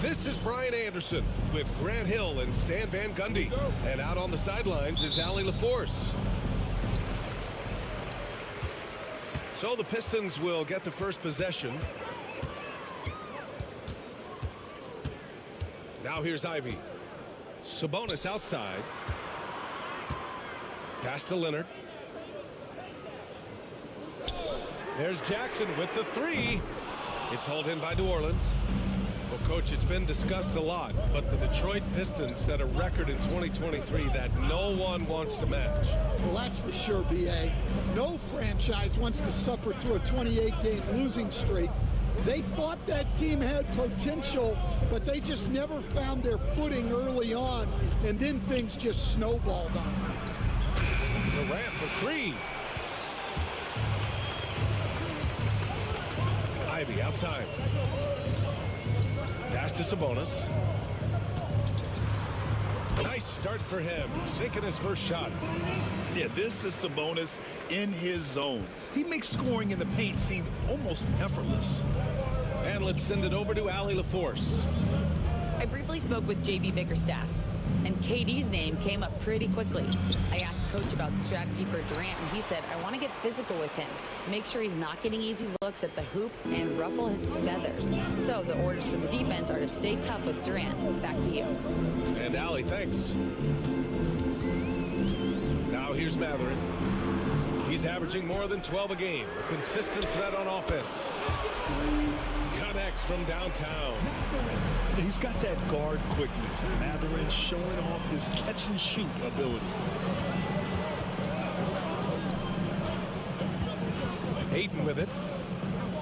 This is Brian Anderson with Grant Hill and Stan Van Gundy. And out on the sidelines is Allie LaForce. So the Pistons will get the first possession. Now here's Ivy. Sabonis outside. Pass to Leonard. There's Jackson with the three. It's hauled in by New Orleans. Well, Coach, it's been discussed a lot, but the Detroit Pistons set a record in 2023 that no one wants to match. Well, that's for sure, B.A. No franchise wants to suffer through a 28-game losing streak. They thought that team had potential, but they just never found their footing early on, and then things just snowballed on them. Durant for three. Ivy outside. Pass to Sabonis. Nice start for him, sinking his first shot. Yeah, this is Sabonis in his zone. He makes scoring in the paint seem almost effortless. And let's send it over to Allie LaForce. I briefly spoke with J.B. Bickerstaff, and KD's name came up pretty quickly. I asked Coach about strategy for Durant, and he said, I want to get physical with him, make sure he's not getting easy looks at the hoop, and ruffle his feathers. So the orders from the defense are to stay tough with Durant. Back to you. And Allie, thanks. Now here's Matherin. He's averaging more than 12 a game, a consistent threat on offense. Connects from downtown. He's got that guard quickness. Matherin showing off his catch-and-shoot ability. Hayden with it.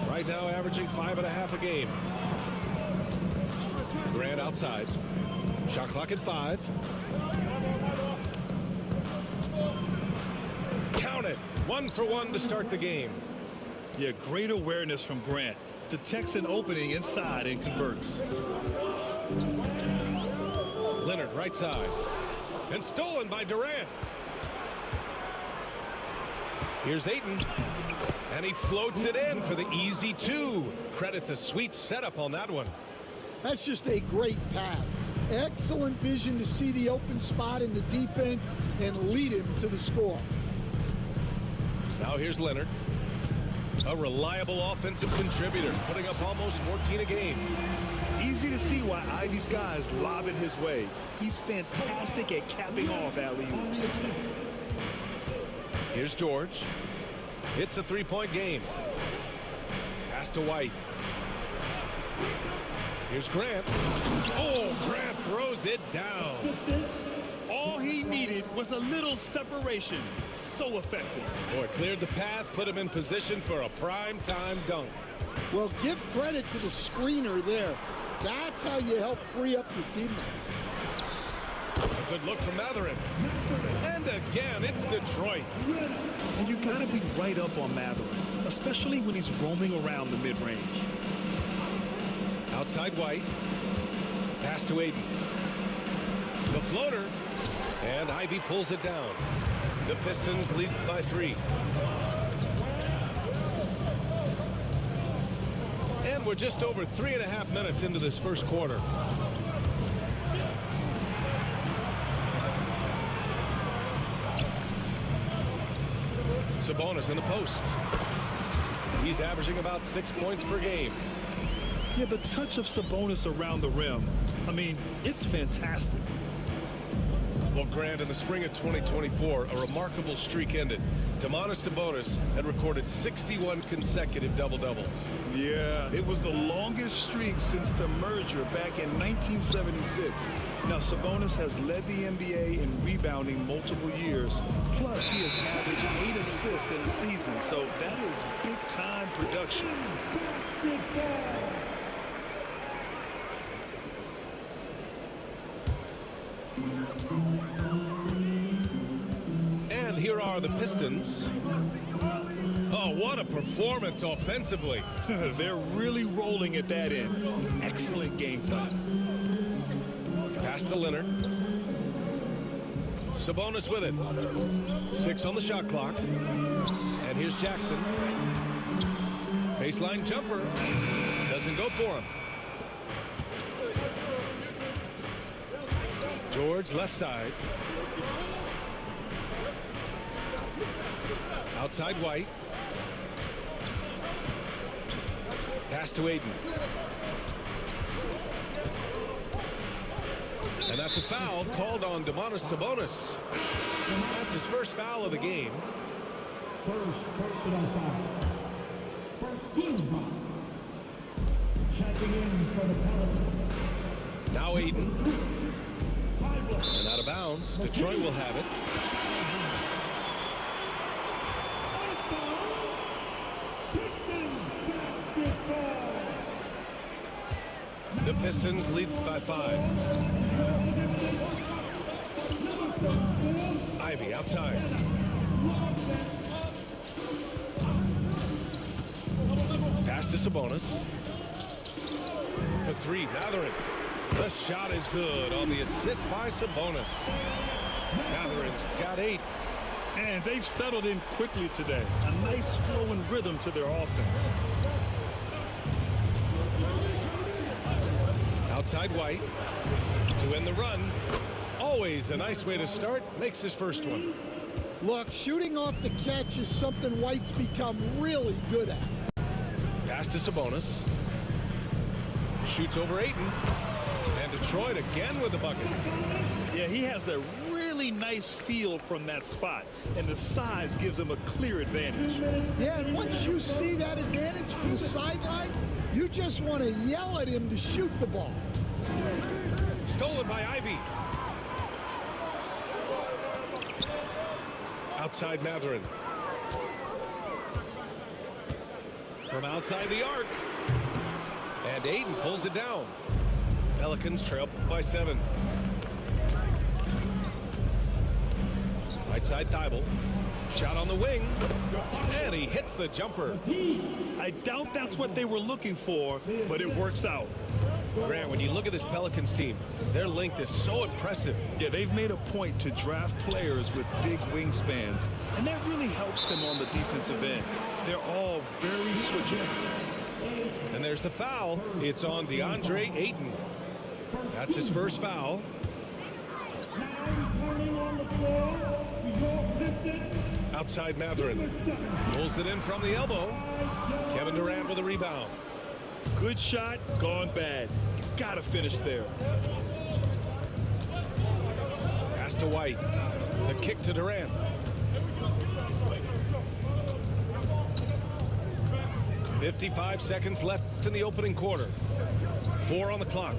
Right now averaging 5.5 a game. Grant outside. Shot clock at 5. Count it. 1 for 1 to start the game. Yeah, great awareness from Grant. Detects an opening inside and converts. Leonard right side. And stolen by Durant. Here's Ayton. And he floats it in for the easy 2. Credit the sweet setup on that one. That's just a great pass. Excellent vision to see the open spot in the defense and lead him to the score. Now here's Leonard. A reliable offensive contributor, putting up almost 14 a game. Easy to see why Ivy's guys lob it his way. He's fantastic at capping off alley-oops. Here's George. It's a 3-point game. Pass to White. Here's Grant. Oh, Grant throws it down. All he needed was a little separation. So effective. Boy, cleared the path, put him in position for a prime-time dunk. Well, give credit to the screener there. That's how you help free up your teammates. A good look from Matherin. And again, it's Detroit. And you got to be right up on Matherin, especially when he's roaming around the mid-range. Outside White. Pass to Ayton. The floater. And Ivy pulls it down. The Pistons lead by 3. And we're just over 3.5 minutes into this first quarter. Sabonis in the post. He's averaging about 6 points per game. Yeah, the touch of Sabonis around the rim, I mean, it's fantastic. Well, Grant, in the spring of 2024, a remarkable streak ended. Domantas Sabonis had recorded 61 consecutive double-doubles. Yeah, it was the longest streak since the merger back in 1976. Now, Sabonis has led the NBA in rebounding multiple years. Plus, he has averaged 8 assists in the season, so that is big-time production. And here are the Pistons. Oh, what a performance offensively. They're really rolling at that end. Excellent game plan. Pass to Leonard. Sabonis with it. 6 on the shot clock. And here's Jackson. Baseline jumper. Doesn't go for him. George left side. Outside White. Pass to Aiden. And that's a foul called on Domantas Sabonis. That's his first foul of the game. First personal foul. First team foul. Checking in for the Pelicans. Now Aiden. And out of bounds. Detroit will have it. The Pistons lead by 5. Ivy outside. Pass to Sabonis. For 3, Mathurin. The shot is good on the assist by Sabonis. Mathurin's got 8. And they've settled in quickly today. A nice flow and rhythm to their offense. Outside White to win the run. Always a nice way to start. Makes his first one. Look, shooting off the catch is something White's become really good at. Pass to Sabonis. Shoots over Ayton. And Detroit again with the bucket. Yeah, he has a really nice feel from that spot. And the size gives him a clear advantage. Yeah, and once you see that advantage from the sideline, you just want to yell at him to shoot the ball. Stolen by Ivy. Outside Mathurin. From outside the arc. And Ayton pulls it down. Pelicans trail by 7. Right side Thibault. Shot on the wing. And he hits the jumper. I doubt that's what they were looking for, but it works out. Grant, when you look at this Pelicans team, their length is so impressive. Yeah, they've made a point to draft players with big wingspans, and that really helps them on the defensive end. They're all very switchable. And there's the foul. It's on DeAndre Ayton. That's his first foul. Outside Mathurin. Pulls it in from the elbow. Kevin Durant with a rebound. Good shot, gone bad. Gotta finish there. Pass to White. The kick to Durant. .55 seconds left in the opening quarter. 4 on the clock.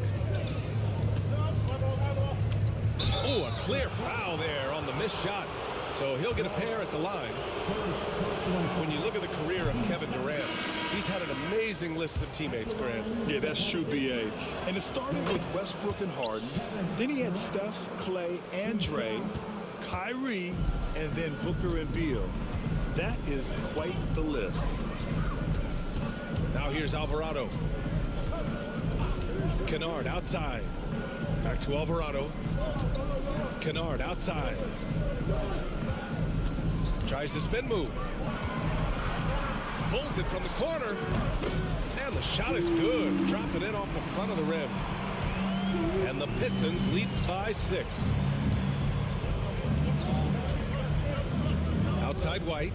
Oh, a clear foul there on the missed shot. So he'll get a pair at the line. When you look at the career of Kevin Durant, he's had an amazing list of teammates, Grant. Yeah, that's true, B.A. And it started with Westbrook and Harden. Then he had Steph, Clay, and Dre, Kyrie, and then Booker and Beal. That is quite the list. Now here's Alvarado. Kennard outside. Back to Alvarado. Kennard outside. Tries the spin move. Pulls it from the corner. And the shot is good. Drop it in off the front of the rim. And the Pistons lead by 6. Outside White.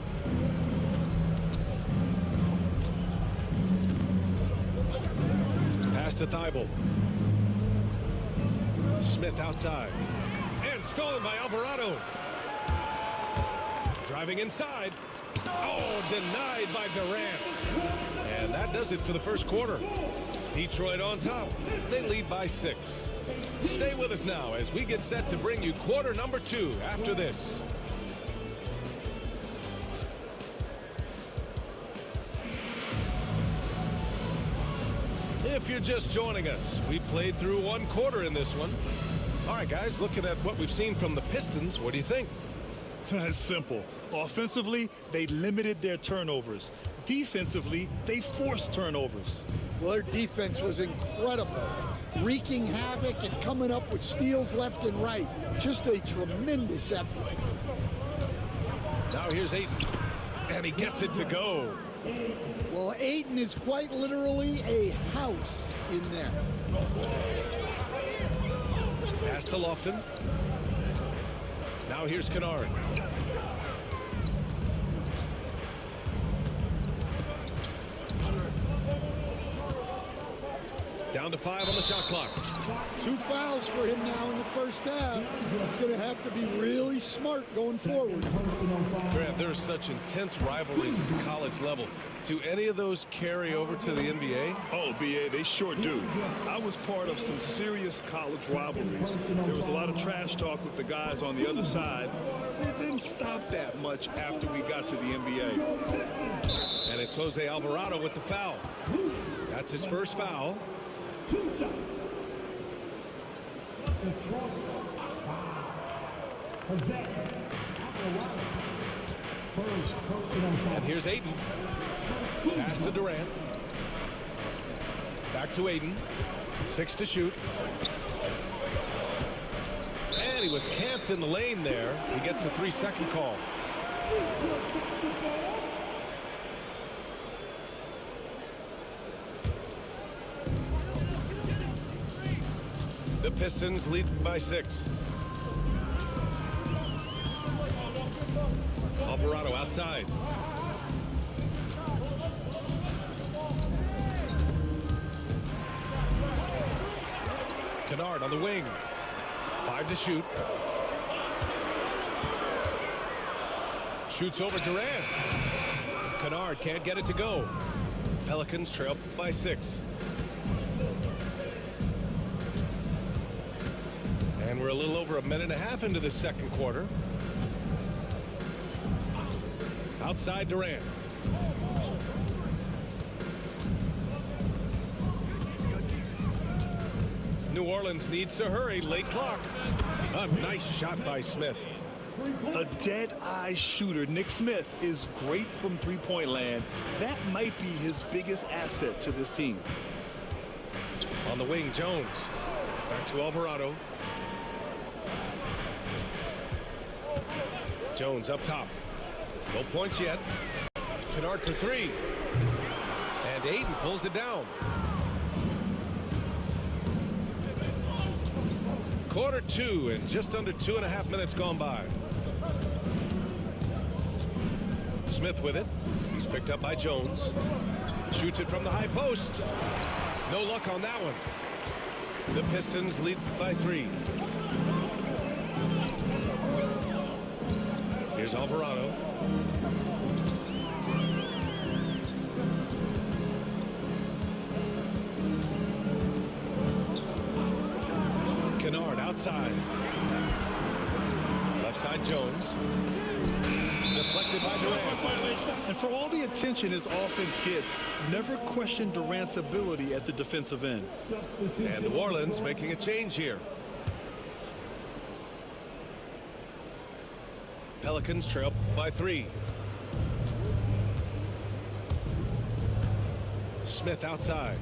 Pass to Thibault. Smith outside. And stolen by Alvarado. Driving inside. Oh, denied by Durant. And that does it for the first quarter. Detroit on top. They lead by 6. Stay with us now as we get set to bring you quarter number 2 after this. If you're just joining us, we played through 1 quarter in this one. All right, guys, looking at what we've seen from the Pistons, what do you think? It's simple. Offensively, they limited their turnovers. Defensively, they forced turnovers. Well, their defense was incredible, wreaking havoc and coming up with steals left and right. Just a tremendous effort. Now here's Ayton, and he gets it to go. Well, Ayton is quite literally a house in there. Pass to Lofton. Now here's Kennard. Down to 5 on the shot clock. 2 fouls for him now in the first half. It's going to have to be really smart going forward. Grant, there's such intense rivalries at the college level. Do any of those carry over to the NBA? Oh, BA, they sure do. I was part of some serious college rivalries. There was a lot of trash talk with the guys on the other side. It didn't stop that much after we got to the NBA. And it's Jose Alvarado with the foul. That's his first foul. And here's Ayton. Pass to Durant. Back to Ayton. 6 to shoot. And he was camped in the lane there. He gets a 3-second call. The Pistons lead by 6. Alvarado outside. Kennard on the wing. 5 to shoot. Shoots over Durant. Kennard can't get it to go. Pelicans trail by 6. And we're a little over a minute and a half into the second quarter. Outside Durant. New Orleans needs to hurry. Late clock. A nice shot by Smith. A dead-eye shooter. Nick Smith is great from three-point land. That might be his biggest asset to this team. On the wing, Jones. Back to Alvarado. Jones up top. No points yet. Kennard for 3. And Ayton pulls it down. Quarter 2 and just under 2.5 minutes gone by. Smith with it. He's picked up by Jones. Shoots it from the high post. No luck on that one. The Pistons lead by 3. Here's Alvarado. Kennard outside. Left side Jones. Deflected by Durant. And for all the attention his offense gets, never question Durant's ability at the defensive end. And New Orleans making a change here. Pelicans trail by 3. Smith outside.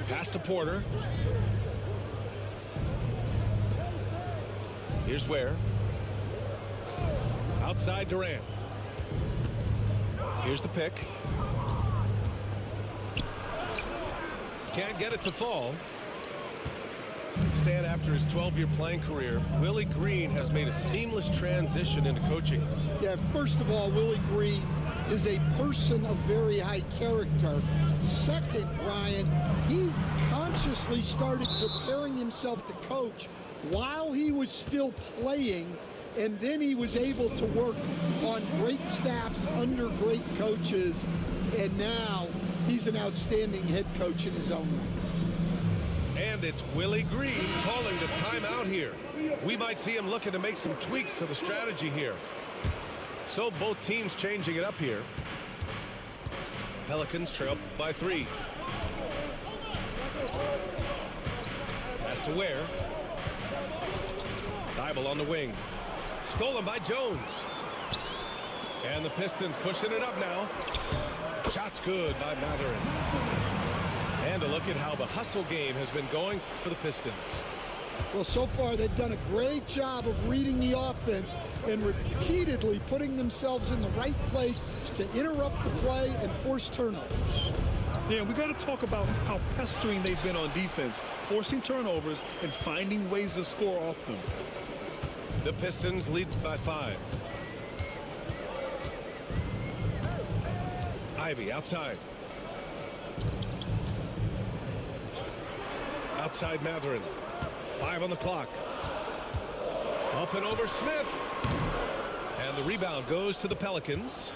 Pass to Porter. Here's Ware. Outside Durant. Here's the pick. Can't get it to fall. Stan, after his 12-year playing career, Willie Green has made a seamless transition into coaching. Yeah, first of all, Willie Green is a person of very high character. Second, Ryan, he consciously started preparing himself to coach while he was still playing, and then he was able to work on great staffs under great coaches, and now he's an outstanding head coach in his own right. And it's Willie Green calling the timeout here. We might see him looking to make some tweaks to the strategy here. So both teams changing it up here. Pelicans trail by 3. Pass to Ware. Dybel on the wing. Stolen by Jones. And the Pistons pushing it up now. Shot's good by Matherin. And a look at how the hustle game has been going for the Pistons. Well, so far they've done a great job of reading the offense and repeatedly putting themselves in the right place to interrupt the play and force turnovers. Yeah, we got to talk about how pestering they've been on defense, forcing turnovers and finding ways to score off them. The Pistons lead by 5. Ivy outside. Outside Matherin. 5 on the clock. Up and over Smith. And the rebound goes to the Pelicans.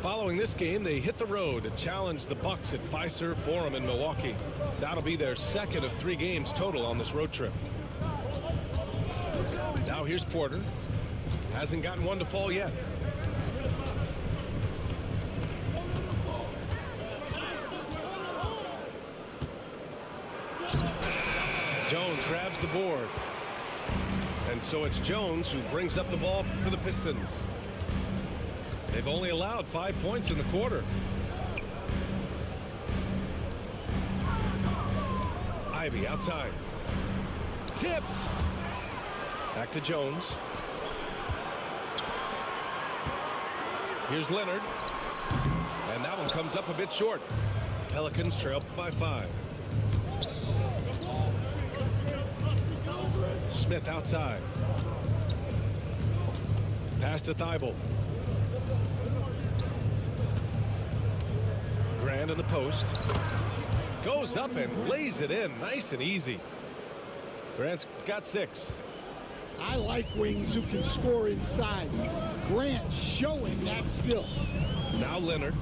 Following this game, they hit the road to challenge the Bucks at Fiserv Forum in Milwaukee. That'll be their second of 3 games total on this road trip. Now here's Porter. Hasn't gotten one to fall yet. Jones grabs the board. And so it's Jones who brings up the ball for the Pistons. They've only allowed 5 points in the quarter. Ivy outside. Tipped. Back to Jones. Here's Leonard. And that one comes up a bit short. Pelicans trail by 5. Smith outside. Pass to Thibault. Grant in the post. Goes up and lays it in nice and easy. Grant's got 6. I like wings who can score inside. Grant showing that skill. Now Leonard.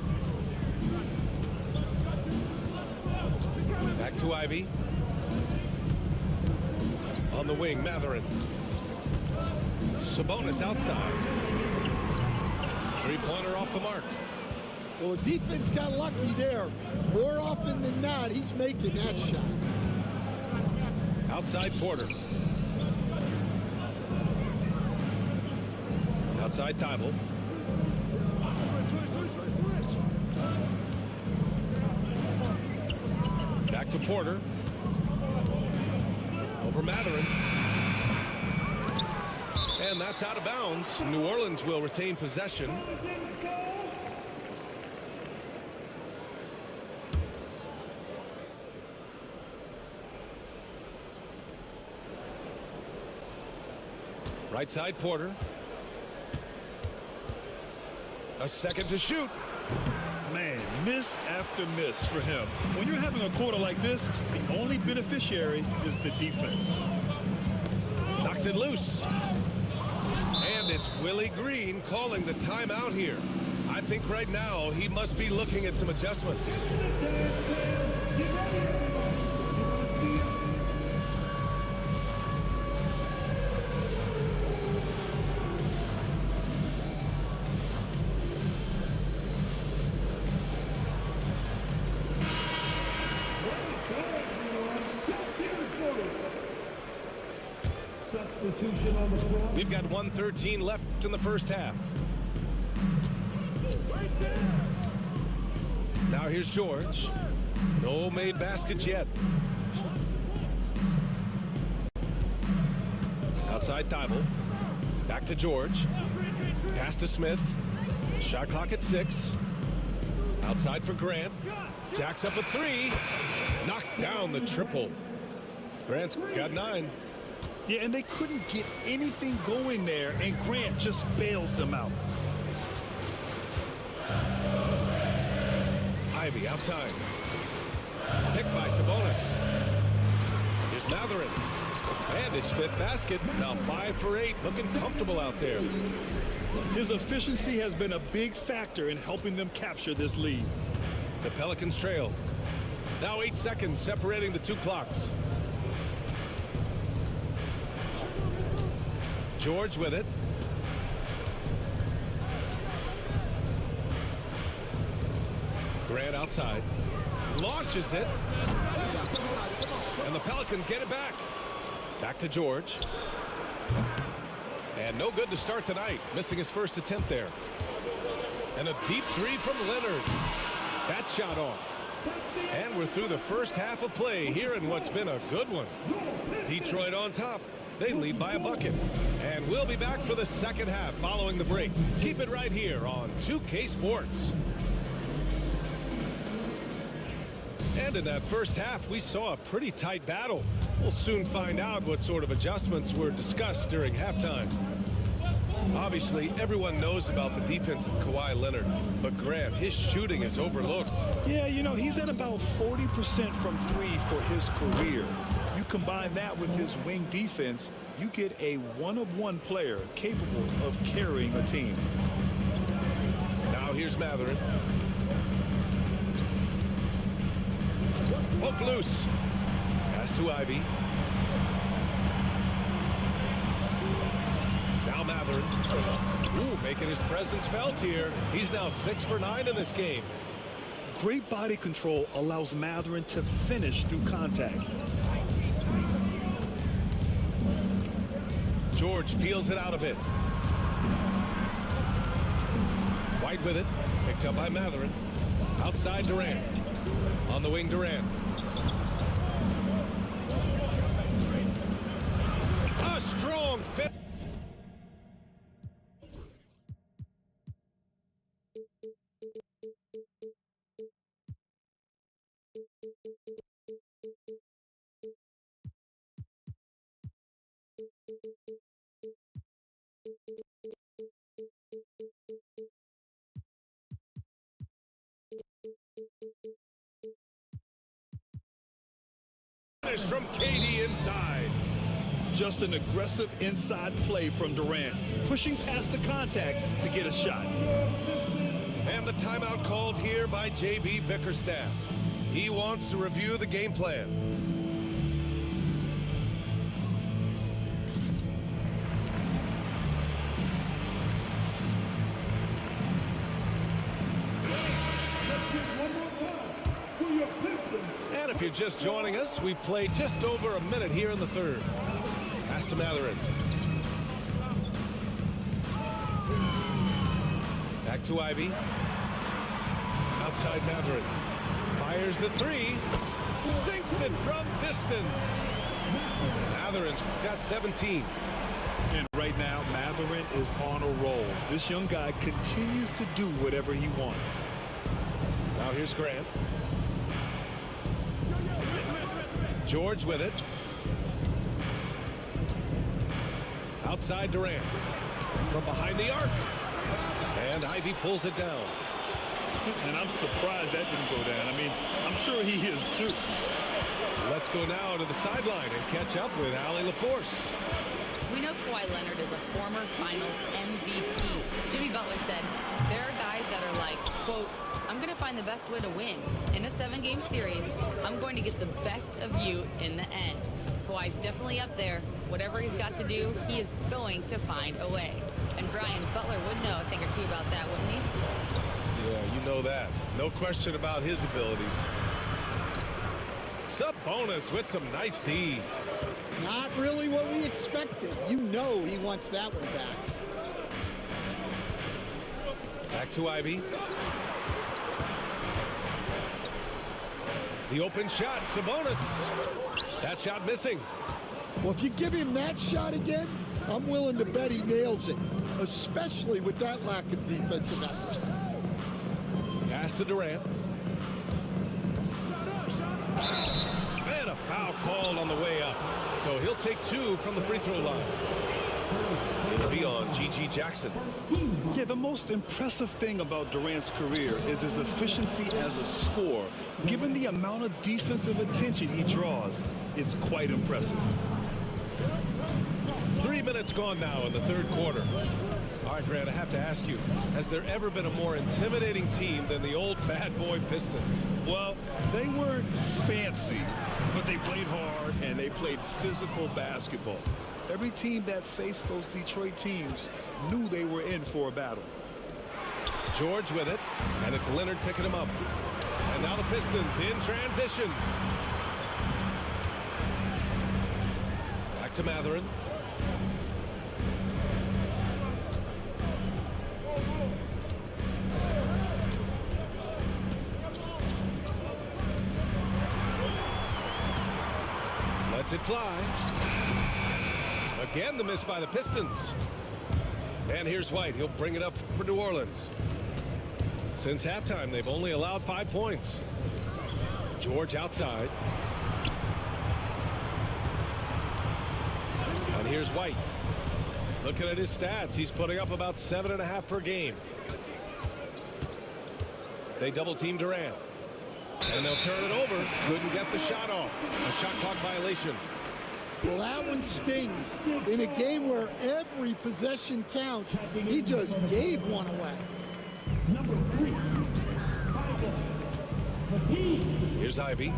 Back to Ivy. On the wing, Matherin. Sabonis outside. 3-pointer off the mark. Well, the defense got lucky there. More often than not, he's making that shot. Outside Porter. Outside Thibault. Back to Porter. Over Matherin. And that's out of bounds. New Orleans will retain possession. Right side Porter. A second to shoot. Man, miss after miss for him. When you're having a quarter like this, the only beneficiary is the defense. Knocks it loose. And it's Willie Green calling the timeout here. I think right now he must be looking at some adjustments. We've got 1:13 left in the first half. Now here's George. No made baskets yet. Outside Thibault. Back to George. Pass to Smith. Shot clock at 6. Outside for Grant. Jacks up a 3. Knocks down the triple. Grant's got 9. Yeah, and they couldn't get anything going there, and Grant just bails them out. Ivy outside. Picked by Sabonis. Here's Matherin. And his 5th basket. Now 5 for 8. Looking comfortable out there. His efficiency has been a big factor in helping them capture this lead. The Pelicans trail. Now 8 seconds separating the 2 clocks. George with it. Grant outside. Launches it. And the Pelicans get it back. Back to George. And no good to start the night. Missing his first attempt there. And a deep 3 from Leonard. That shot off. And we're through the first half of play here in what's been a good one. Detroit on top. They lead by a bucket. And we'll be back for the second half following the break. Keep it right here on 2K Sports. And in that first half, we saw a pretty tight battle. We'll soon find out what sort of adjustments were discussed during halftime. Obviously, everyone knows about the defense of Kawhi Leonard, but Grant, his shooting is overlooked. Yeah, you know, he's at about 40% from three for his career. You combine that with his wing defense, you get a one-of-one player capable of carrying a team. Now here's Matherin. Poke loose. Pass to Ivy. Now Matherin. Ooh, making his presence felt here. He's now 6 for 9 in this game. Great body control allows Matherin to finish through contact. George feels it out a bit. White with it. Picked up by Matherin. Outside Durant. On the wing, Durant. A strong fit. From KD inside. Just an aggressive inside play from Durant, pushing past the contact to get a shot. And the timeout called here by JB Bickerstaff. He wants to review the game plan. And if you're just joining us, we've played just over a minute here in the third. Pass to Matherin. Back to Ivy. Outside Matherin. Fires the three. Sinks it from distance. Matherin's got 17. And right now, Matherin is on a roll. This young guy continues to do whatever he wants. Now here's Grant. George with it. Outside Durant. From behind the arc. And Ivy pulls it down. And I'm surprised that didn't go down. I mean, I'm sure he is too. Let's go now to the sideline and catch up with Allie LaForce. We know Kawhi Leonard is a former Finals MVP. Jimmy Butler said, there are guys that are like, quote, I'm going to find the best way to win. In a 7-game series, I'm going to get the best of you in the end. Kawhi's definitely up there. Whatever he's got to do, he is going to find a way. And Brian, Butler would know a thing or two about that, wouldn't he? Yeah, you know that. No question about his abilities. Sabonis with some nice D. Not really what we expected. You know he wants that one back. Back to Ivy. The open shot, Sabonis. That shot missing. Well, if you give him that shot again, I'm willing to bet he nails it, especially with that lack of defensive effort. Pass to Durant. And a foul called on the way up. So he'll take 2 from the free throw line. It'll be on G.G. Jackson. Yeah, the most impressive thing about Durant's career is his efficiency as a scorer. Given the amount of defensive attention he draws, it's quite impressive. 3 minutes gone now in the third quarter. All right, Grant, I have to ask you, has there ever been a more intimidating team than the old bad boy Pistons? Well, they weren't fancy, but they played hard and they played physical basketball. Every team that faced those Detroit teams knew they were in for a battle. George with it, and it's Leonard picking him up. And now the Pistons in transition. Back to Matherin. it fly. Again, the miss by the Pistons. And here's White. He'll bring it up for New Orleans. Since halftime, they've only allowed 5 points. George outside. And here's White. Looking at his stats, he's putting up about 7.5 per game. They double team Durant. And they'll turn it over. Couldn't get the shot off. A shot clock violation. Well, that one stings. In a game where every possession counts, he just gave one away. Number 3, Matisse. Here's Ivy.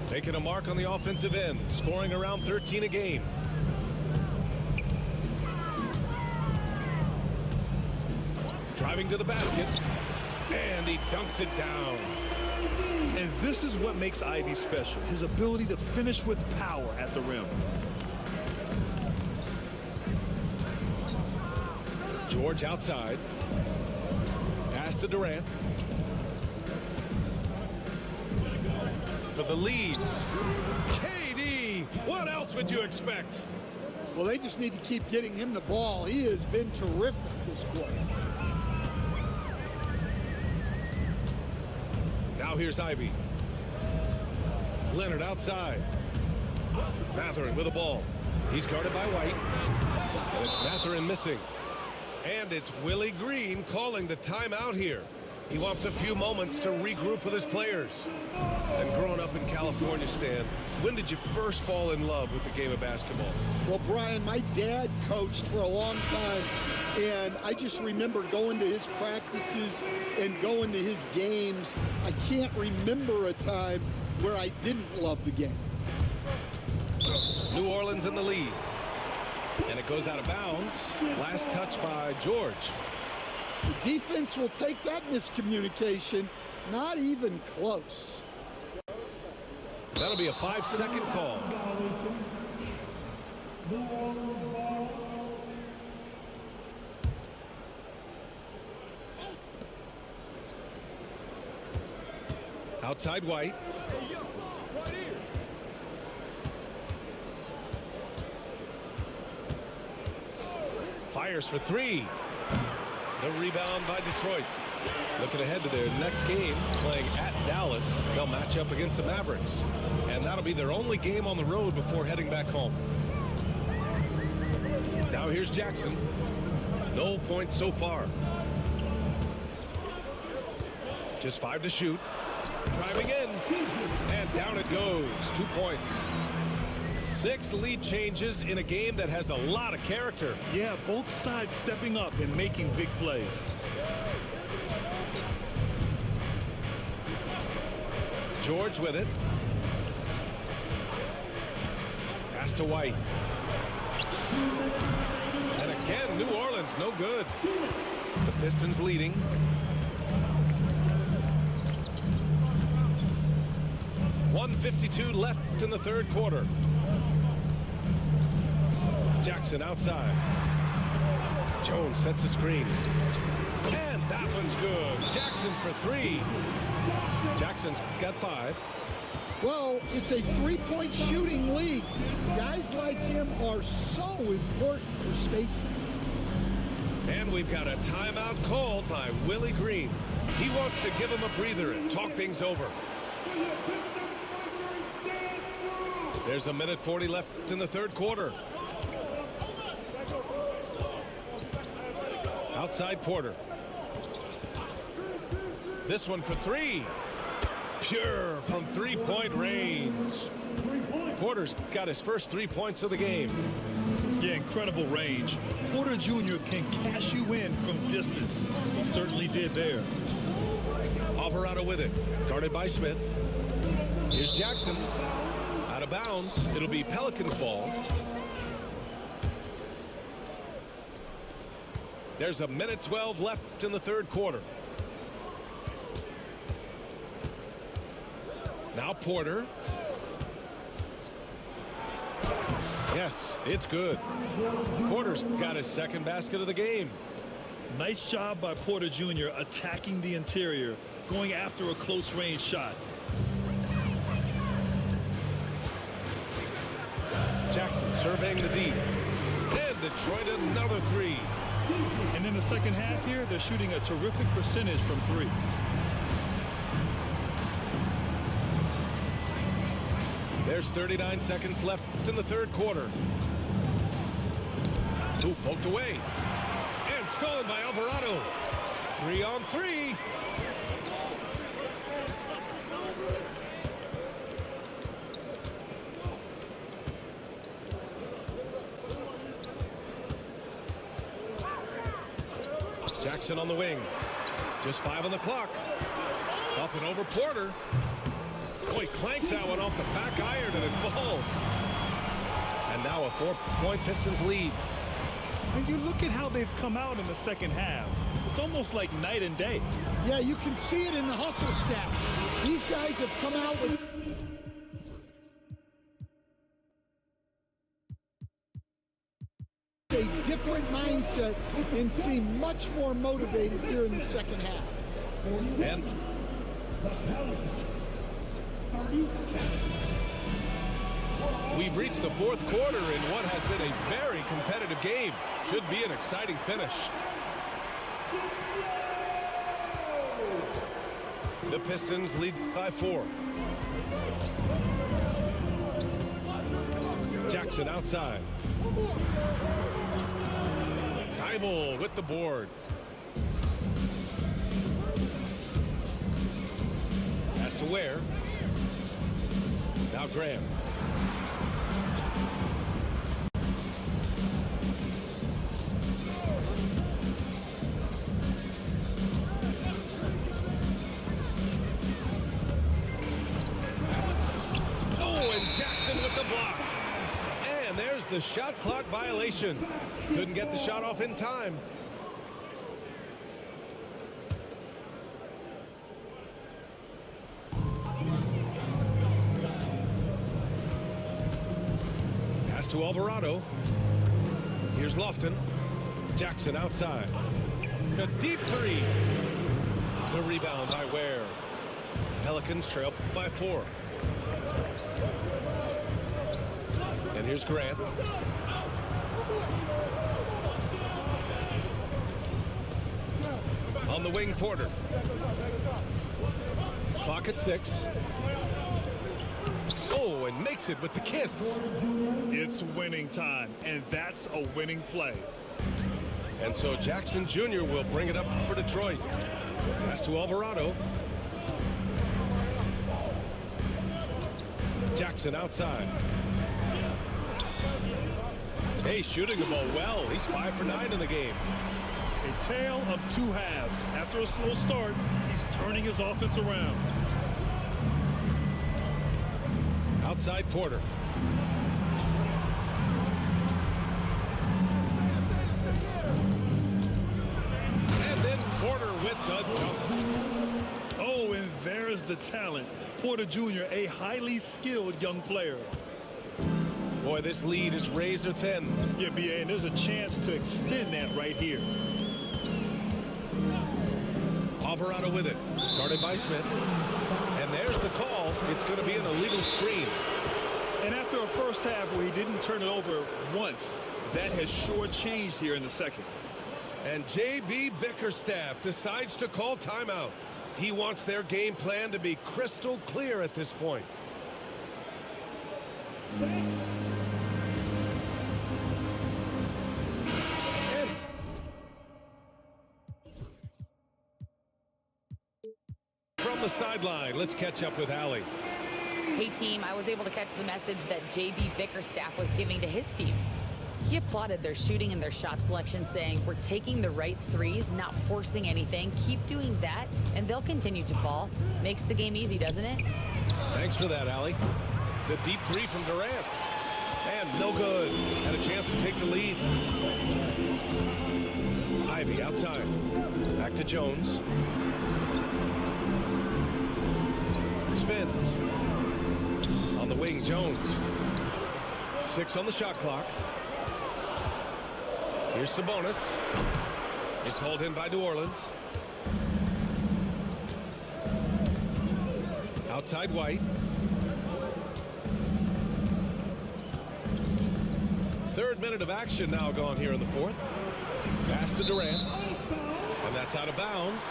Taking a mark on the offensive end. Scoring around 13 a game. Driving to the basket. And he dunks it down. And this is what makes Ivy special, his ability to finish with power at the rim. George outside. Pass to Durant. For the lead. KD! What else would you expect? Well, they just need to keep getting him the ball. He has been terrific this quarter. Now here's Ivy. Leonard outside. Mathurin with the ball. He's guarded by White. And it's Mathurin missing. And it's Willie Green calling the timeout here. He wants a few moments to regroup with his players. And growing up in California, Stan, when did you first fall in love with the game of basketball? Well, Brian, my dad coached for a long time, and I just remember going to his practices and going to his games. I can't remember a time where I didn't love the game. New Orleans in the lead. And it goes out of bounds. Last touch by George. The defense will take that miscommunication. Not even close. That'll be a 5-second call. Outside White. Fires for three. The rebound by Detroit. Looking ahead to their next game, playing at Dallas. They'll match up against the Mavericks. And that'll be their only game on the road before heading back home. Now here's Jackson. No points so far. Just 5 to shoot. Driving in. And down it goes. 2 points. 6 lead changes in a game that has a lot of character. Yeah, both sides stepping up and making big plays. George with it. Pass to White. And again, New Orleans, no good. The Pistons leading. .152 left in the third quarter. Jackson outside. Jones sets a screen. And that one's good. Jackson for 3. Jackson's got 5. Well, it's a three-point shooting league. Guys like him are so important for spacing. And we've got a timeout called by Willie Green. He wants to give him a breather and talk things over. There's a minute 40 left in the third quarter. Outside Porter. This one for 3. Pure from three-point range. Porter's got his first 3 points of the game. Yeah, incredible range. Porter Jr. can cash you in from distance. He certainly did there. Alvarado with it. Guarded by Smith. Here's Jackson. Out of bounds. It'll be Pelicans ball. There's a minute 12 left in the third quarter. Now Porter. Yes, it's good. Porter's got his second basket of the game. Nice job by Porter Jr. attacking the interior, going after a close range shot. surveying the deep. And Detroit another three. And in the second half here, they're shooting a terrific percentage from three. There's 39 seconds left in the third quarter. Ooh, poked away. And stolen by Alvarado. 3-on-3. Jackson on the wing. Just 5 on the clock. Up and over Porter. Oh, he clanks that one off the back iron and it falls. And now a 4-point Pistons lead. And you look at how they've come out in the second half. It's almost like night and day. Yeah, you can see it in the hustle stat. These guys have come out with a different mindset and seem much more motivated here in the second half. And we've reached the fourth quarter in what has been a very competitive game. Should be an exciting finish. The Pistons lead by 4. Jackson outside. Dybul with the board. Pass to Ware. Now Graham. And there's the shot clock violation. Couldn't get the shot off in time. Pass to Alvarado. Here's Lofton. Jackson outside. A deep three. The rebound by Ware. Pelicans trail by 4. And here's Grant. On the wing, Porter. Clock at 6. Oh, and makes it with the kiss. It's winning time, and that's a winning play. And so Jackson Jr. will bring it up for Detroit. Pass to Alvarado. Jackson outside. Hey, shooting the ball well. He's 5 for 9 in the game. A tale of two halves. After a slow start, he's turning his offense around. Outside Porter. And then Porter with the dunk. Oh, and there's the talent. Porter Jr., a highly skilled young player. Boy, this lead is razor thin. Yeah, B.A., and there's a chance to extend that right here. Alvarado with it. Guarded by Smith. And there's the call. It's going to be an illegal screen. And after a first half where he didn't turn it over once, that has sure changed here in the second. And J.B. Bickerstaff decides to call timeout. He wants their game plan to be crystal clear at this point. From the sideline, let's catch up with Allie. Hey team, I was able to catch the message that J.B. Bickerstaff was giving to his team. He applauded their shooting and their shot selection, saying, "We're taking the right threes, not forcing anything. Keep doing that, and they'll continue to fall." Makes the game easy, doesn't it? Thanks for that, Allie. The deep three from Durant. And no good. Had a chance to take the lead. Ivy outside. Back to Jones. Spins. On the wing, Jones. 6 on the shot clock. Here's Sabonis. It's hauled in by New Orleans. Outside White. Third minute of action now gone here in the fourth. Pass to Durant. And that's out of bounds.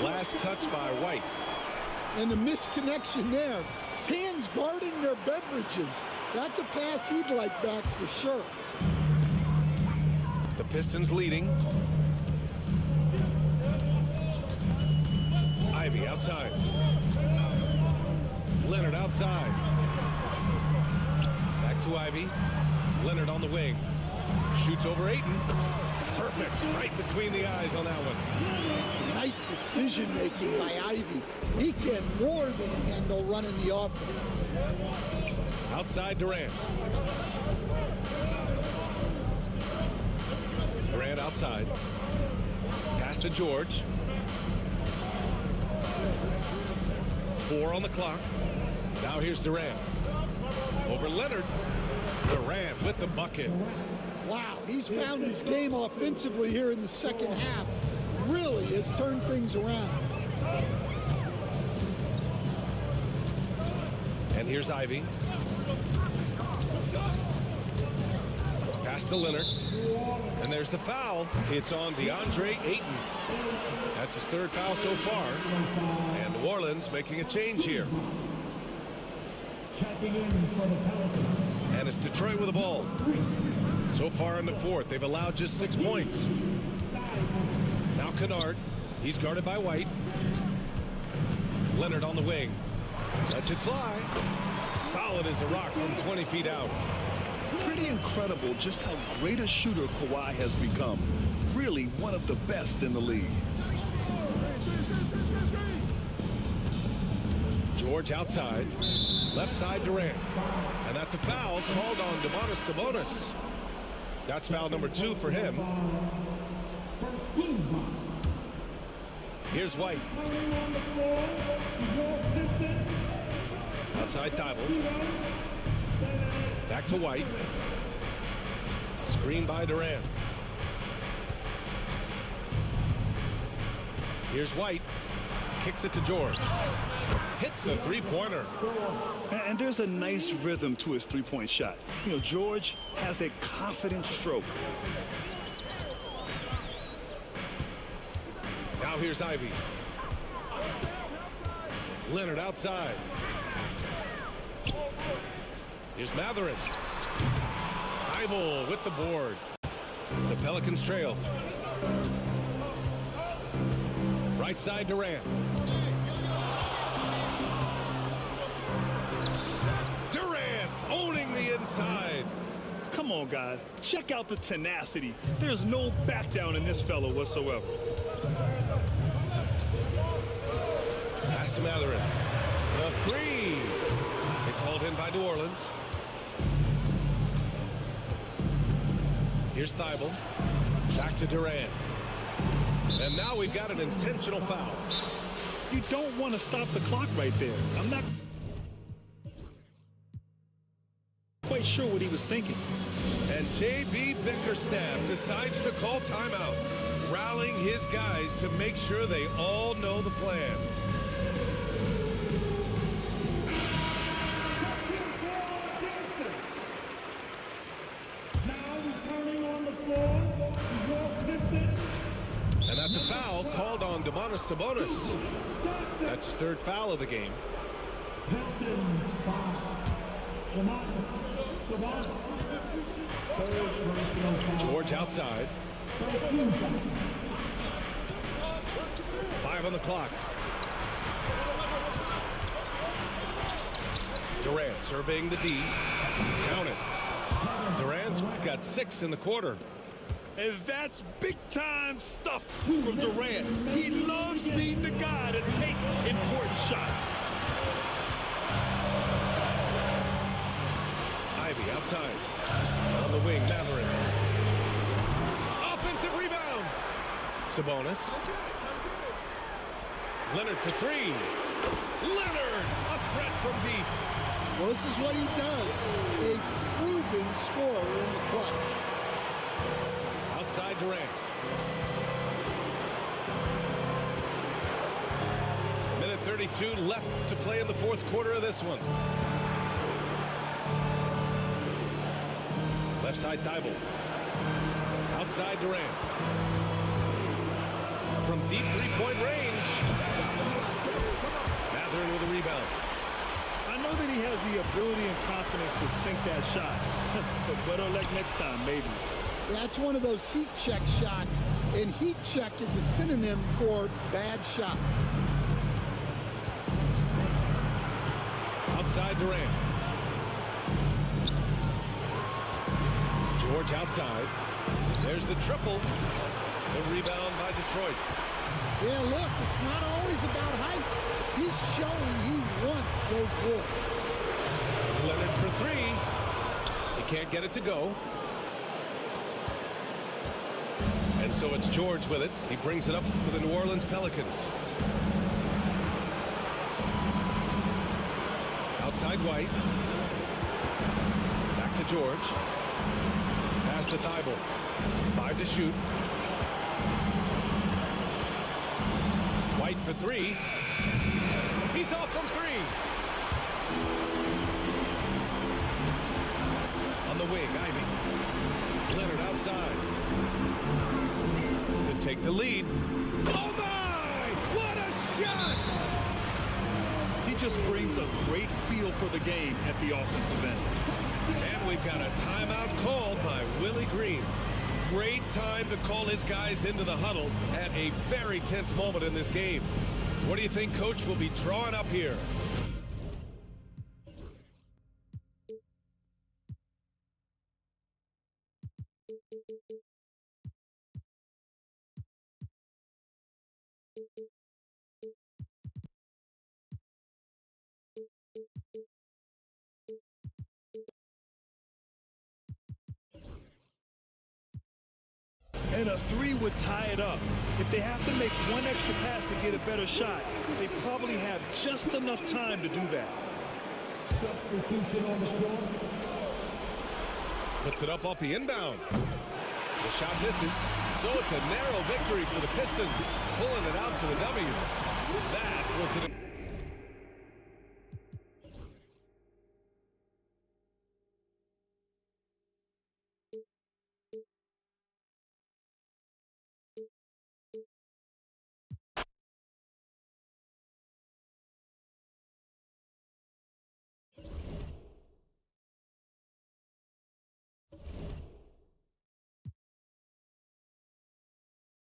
Last touch by White. And the misconnection there. Fans guarding their beverages. That's a pass he'd like back for sure. The Pistons leading. Ivy outside. Leonard outside. Back to Ivy. Leonard on the wing. Shoots over Ayton. Perfect. Right between the eyes on that one. Nice decision making by Ivy. He can more than handle running the offense. Outside Durant. Durant outside. Pass to George. 4 on the clock. Now here's Durant. Over Leonard. Durant with the bucket. Wow, he's found his game offensively here in the second half. Really has turned things around. And here's Ivy. Pass to Leonard. And there's the foul. It's on DeAndre Ayton. That's his third foul so far. And New Orleans making a change here. Checking in for the Pelicans. And it's Detroit with the ball. So far in the fourth, they've allowed just 6 points. Now Kennard. He's guarded by White. Leonard on the wing. Lets it fly. Solid as a rock from 20 feet out. Pretty incredible just how great a shooter Kawhi has become. Really one of the best in the league. George outside. Left side Durant. And that's a foul called on Domantas Sabonis. That's foul number 2 for him. First team foul. Here's White. Coming on the floor, your Pistons. Outside Thibault. Back to White. Screen by Durant. Here's White. Kicks it to George. Hits a three-pointer. And there's a nice rhythm to his three-point shot. You know, George has a confident stroke. Now here's Ivy. Leonard outside. Here's Matherin. Thibault with the board. The Pelicans trail. Right side Durant. Durant owning the inside. Come on, guys. Check out the tenacity. There's no back down in this fellow whatsoever. Pass to Matherin. The three. It's hauled in by New Orleans. Here's Thibault. Back to Durant. And now we've got an intentional foul. You don't want to stop the clock right there. I'm not quite sure what he was thinking. And J.B. Bickerstaff decides to call timeout, rallying his guys to make sure they all know the plan. Now returning on the floor, your Pistons. And that's a foul called on Domantas Sabonis. That's his third foul of the game. Pistons foul. Domantas Sabonis. Third personal foul. George outside. 13 foul. 5 on the clock. Durant surveying the D. Count it. Durant's got 6 in the quarter. And that's big-time stuff from Durant. He loves being the guy to take important shots. Ivy outside. On the wing, Matherin. Offensive rebound. Sabonis. Leonard for 3. Leonard, a threat from deep. Well, this is what he does. A proven scorer in the clutch. Outside Durant. Minute 32 left to play in the fourth quarter of this one. Left side Thibault. Outside Durant. From deep three-point range. Matherin with a rebound. I know that he has the ability and confidence to sink that shot. But better luck next time, maybe. That's one of those heat check shots. And heat check is a synonym for bad shot. Outside Durant. George outside. There's the triple. The rebound by Detroit. Yeah, look, it's not always about height. He's showing he wants those boards. Leonard for three. He can't get it to go. And so it's George with it. He brings it up for the New Orleans Pelicans. Outside White. Back to George. Pass to Thibault. 5 to shoot. White for three. He's off from three. On the wing, Ivy. Leonard outside. To take the lead. Oh my! What a shot! He just brings a great feel for the game at the offensive end. And we've got a timeout called by Willie Green. Great time to call his guys into the huddle at a very tense moment in this game. What do you think Coach will be drawing up here? And a three would tie it up. If they have to make one extra pass to get a better shot, they probably have just enough time to do that. Substitution on the floor. Puts it up off the inbound. The shot misses. So it's a narrow victory for the Pistons, pulling it out for the W. That was an